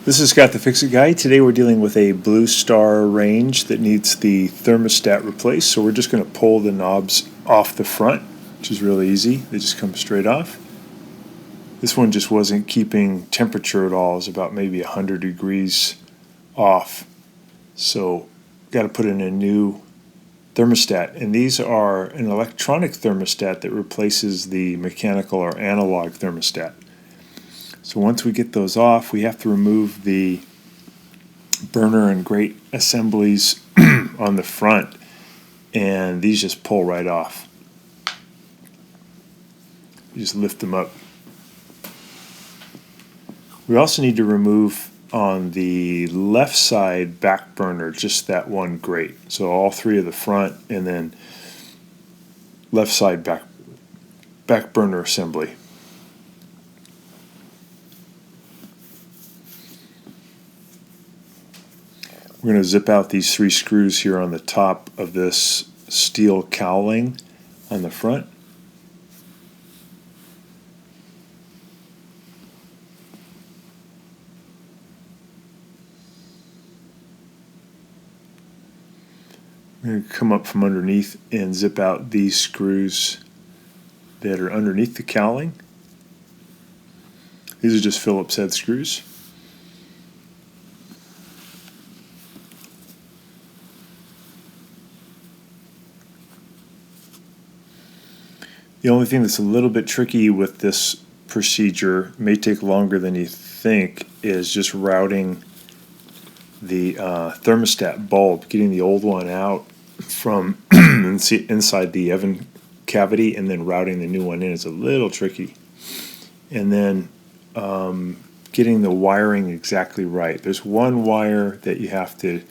This is Scott the Fix-It Guy. Today we're dealing with a Blue Star range that needs the thermostat replaced. So we're just going to pull the knobs off the front, which is really easy. They just come straight off. This one just wasn't keeping temperature at all. It was about maybe 100 degrees off. So got to put in a new thermostat. And these are an electronic thermostat that replaces the mechanical or analog thermostat. So once we get those off, we have to remove the burner and grate assemblies on the front, and these just pull right off. You just lift them up. We also need to remove on the left side back burner just that one grate. So all three of the front and then left side back burner assembly. We're going to zip out these three screws here on the top of this steel cowling on the front. We're going to come up from underneath and zip out these screws that are underneath the cowling. These are just Phillips head screws. The only thing that's a little bit tricky with this procedure, may take longer than you think, is just routing the thermostat bulb, getting the old one out from inside the oven cavity and then routing the new one in is a little tricky. And then getting the wiring exactly right. There's one wire that you have to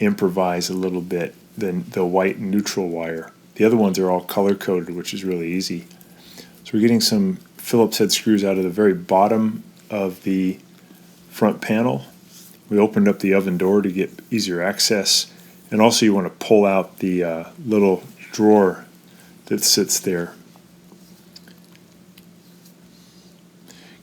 improvise a little bit, the white and neutral wire. The other ones are all color-coded, which is really easy. So we're getting some Phillips head screws out of the very bottom of the front panel. We opened up the oven door to get easier access. And also you want to pull out the little drawer that sits there.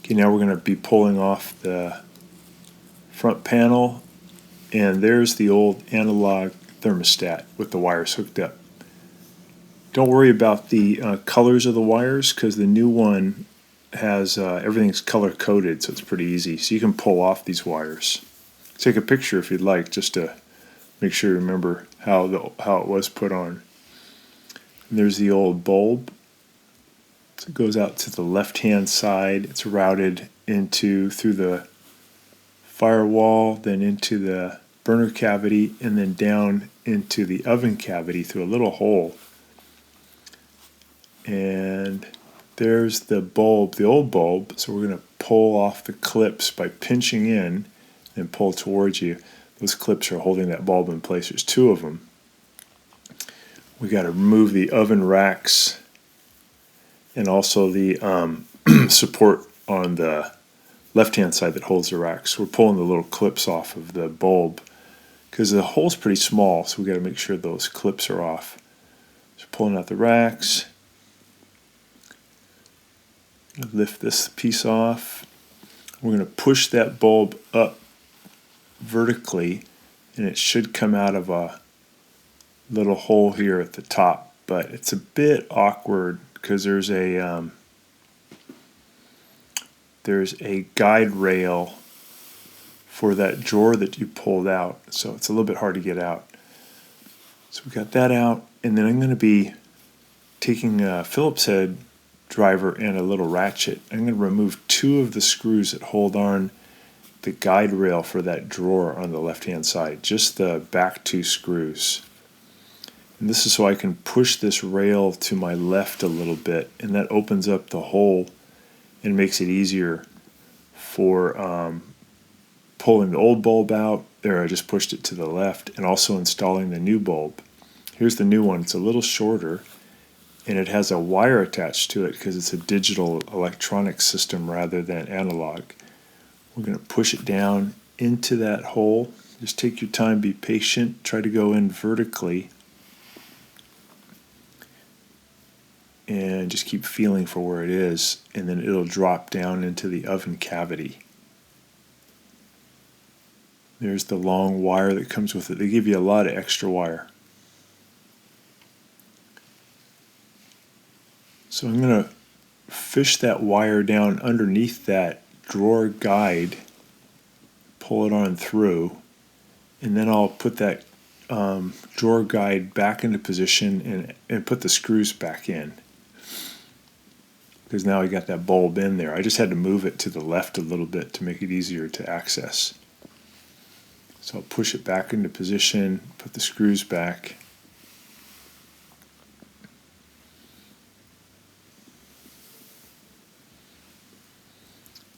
Okay, now we're going to be pulling off the front panel. And there's the old analog thermostat with the wires hooked up. Don't worry about the colors of the wires because the new one has everything's color coded, so it's pretty easy. So you can pull off these wires. Take a picture if you'd like, just to make sure you remember how it was put on. And there's the old bulb. So it goes out to the left-hand side. It's routed through the firewall, then into the burner cavity, and then down into the oven cavity through a little hole. And there's the bulb, the old bulb. So we're going to pull off the clips by pinching in and pull towards you. Those clips are holding that bulb in place. There's two of them. We got to remove the oven racks and also the support on the left-hand side that holds the racks. We're pulling the little clips off of the bulb because the hole's pretty small, so we got to make sure those clips are off. So pulling out the racks. Lift this piece off. We're going to push that bulb up vertically, and it should come out of a little hole here at the top, but it's a bit awkward because there's a guide rail for that drawer that you pulled out, so it's a little bit hard to get out. So we got that out, and then I'm going to be taking a Phillips head driver and a little ratchet. I'm going to remove two of the screws that hold on the guide rail for that drawer on the left-hand side, just the back two screws. And this is so I can push this rail to my left a little bit, and that opens up the hole and makes it easier for pulling the old bulb out. There, I just pushed it to the left, and also installing the new bulb. Here's the new one. It's a little shorter, and it has a wire attached to it because it's a digital electronic system rather than analog. We're going to push it down into that hole. Just take your time, be patient, try to go in vertically, and just keep feeling for where it is, and then it'll drop down into the oven cavity. There's the long wire that comes with it. They give you a lot of extra wire. So I'm going to fish that wire down underneath that drawer guide, pull it on through, and then I'll put that drawer guide back into position and put the screws back in. Because now I got that bulb in there. I just had to move it to the left a little bit to make it easier to access. So I'll push it back into position, put the screws back.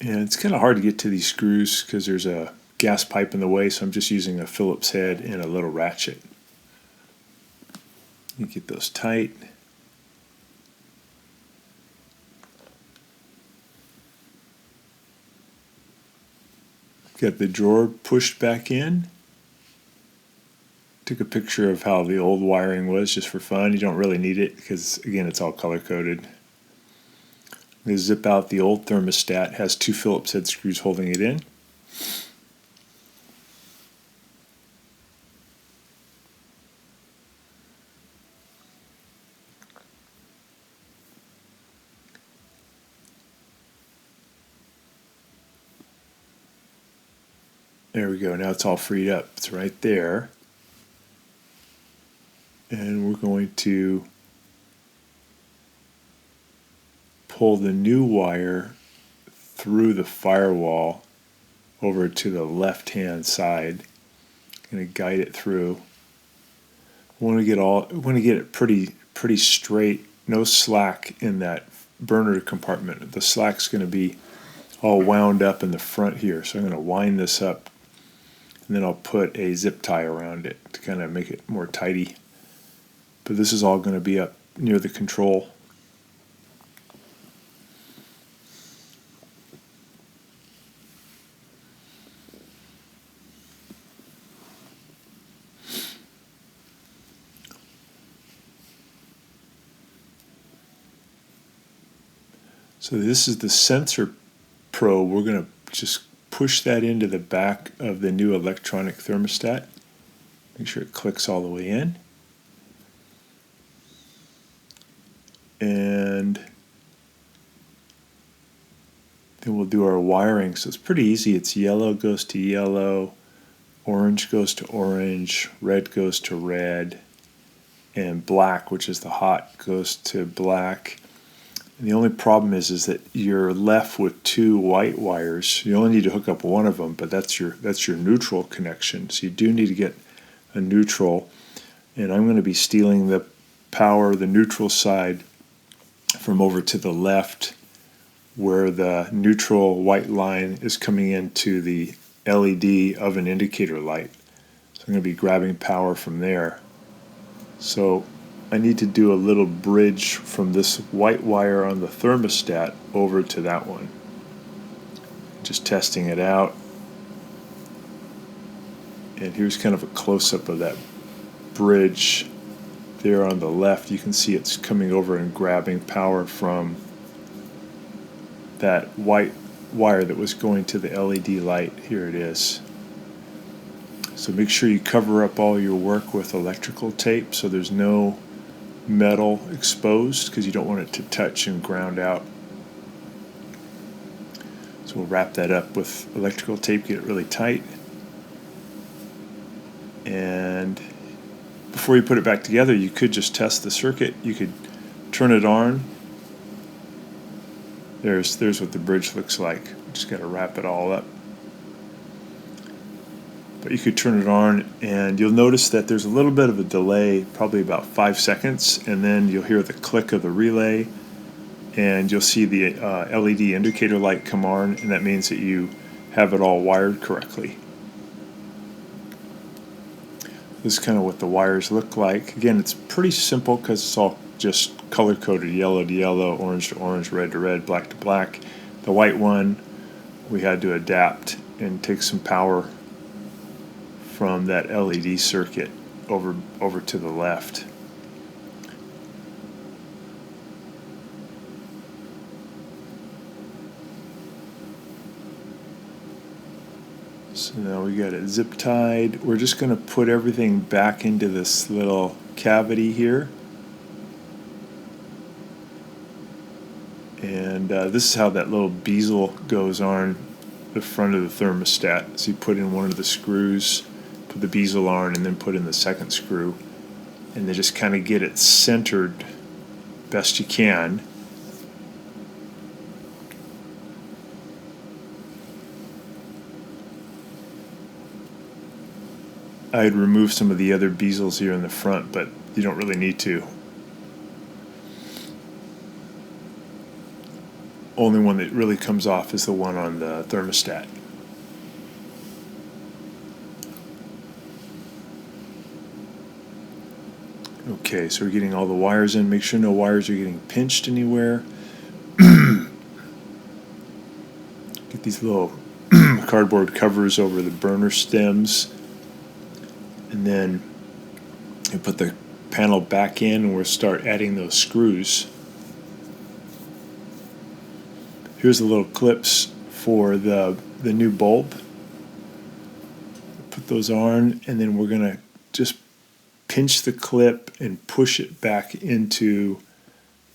And it's kind of hard to get to these screws because there's a gas pipe in the way, so I'm just using a Phillips head and a little ratchet. You get those tight. Got the drawer pushed back in. Took a picture of how the old wiring was just for fun. You don't really need it because, again, it's all color-coded. They zip out the old thermostat. Has two Phillips head screws holding it in. There we go. Now it's all freed up. It's right there. And we're going to pull the new wire through the firewall over to the left-hand side. I'm going to guide it through. I want to get it pretty straight. No slack in that burner compartment. The slack's going to be all wound up in the front here. So I'm going to wind this up, and then I'll put a zip tie around it to kind of make it more tidy. But this is all going to be up near the control. So this is the sensor probe. We're going to just push that into the back of the new electronic thermostat. Make sure it clicks all the way in. And then we'll do our wiring. So it's pretty easy. It's yellow goes to yellow, orange goes to orange, red goes to red, and black, which is the hot, goes to black. And the only problem is that you're left with two white wires. You only need to hook up one of them, but that's your neutral connection. So you do need to get a neutral. And I'm going to be stealing the power, the neutral side, from over to the left, where the neutral white line is coming into the LED oven indicator light. So I'm going to be grabbing power from there. So I need to do a little bridge from this white wire on the thermostat over to that one. Just testing it out. And here's kind of a close-up of that bridge there on the left. You can see it's coming over and grabbing power from that white wire that was going to the LED light. Here it is. So make sure you cover up all your work with electrical tape so there's no metal exposed, because you don't want it to touch and ground out. So we'll wrap that up with electrical tape, get it really tight. And before you put it back together, you could just test the circuit. You could turn it on. There's what the bridge looks like. Just got to wrap it all up. But you could turn it on, and you'll notice that there's a little bit of a delay, probably about 5 seconds, and then you'll hear the click of the relay, and you'll see the LED indicator light come on, and that means that you have it all wired correctly. This is kind of what the wires look like. Again, it's pretty simple because it's all just color-coded, yellow to yellow, orange to orange, red to red, black to black. The white one, we had to adapt and take some power from that LED circuit over to the left. So now we got it zip tied. We're just going to put everything back into this little cavity here. And this is how that little bezel goes on the front of the thermostat. So you put in one of the screws, put the bezel on, and then put in the second screw. And then just kind of get it centered best you can. I'd remove some of the other bezels here in the front, but you don't really need to. Only one that really comes off is the one on the thermostat. Okay, so we're getting all the wires in. Make sure no wires are getting pinched anywhere. Get these little cardboard covers over the burner stems. And then you put the panel back in and we'll start adding those screws. Here's the little clips for the new bulb. Put those on, and then we're going to just pinch the clip and push it back into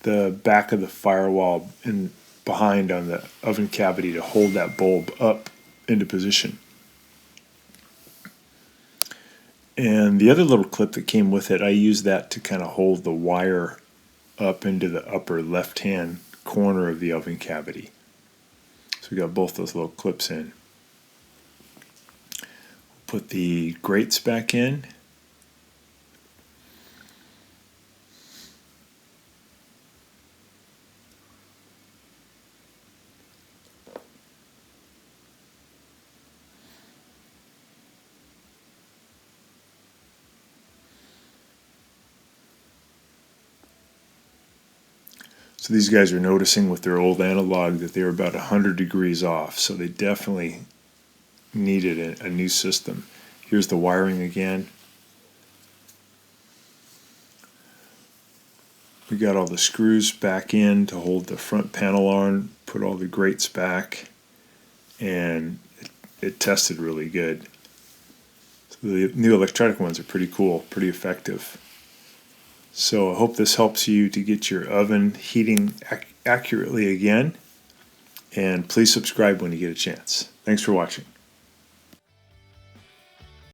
the back of the firewall and behind on the oven cavity to hold that bulb up into position. And the other little clip that came with it, I used that to kind of hold the wire up into the upper left-hand corner of the oven cavity. So we got both those little clips in. Put the grates back in. So these guys are noticing with their old analog that they were about 100 degrees off, so they definitely needed a new system. Here's the wiring again. We got all the screws back in to hold the front panel on, put all the grates back, and it tested really good. So the new electronic ones are pretty cool, pretty effective. So I hope this helps you to get your oven heating accurately again. And please subscribe when you get a chance. Thanks for watching.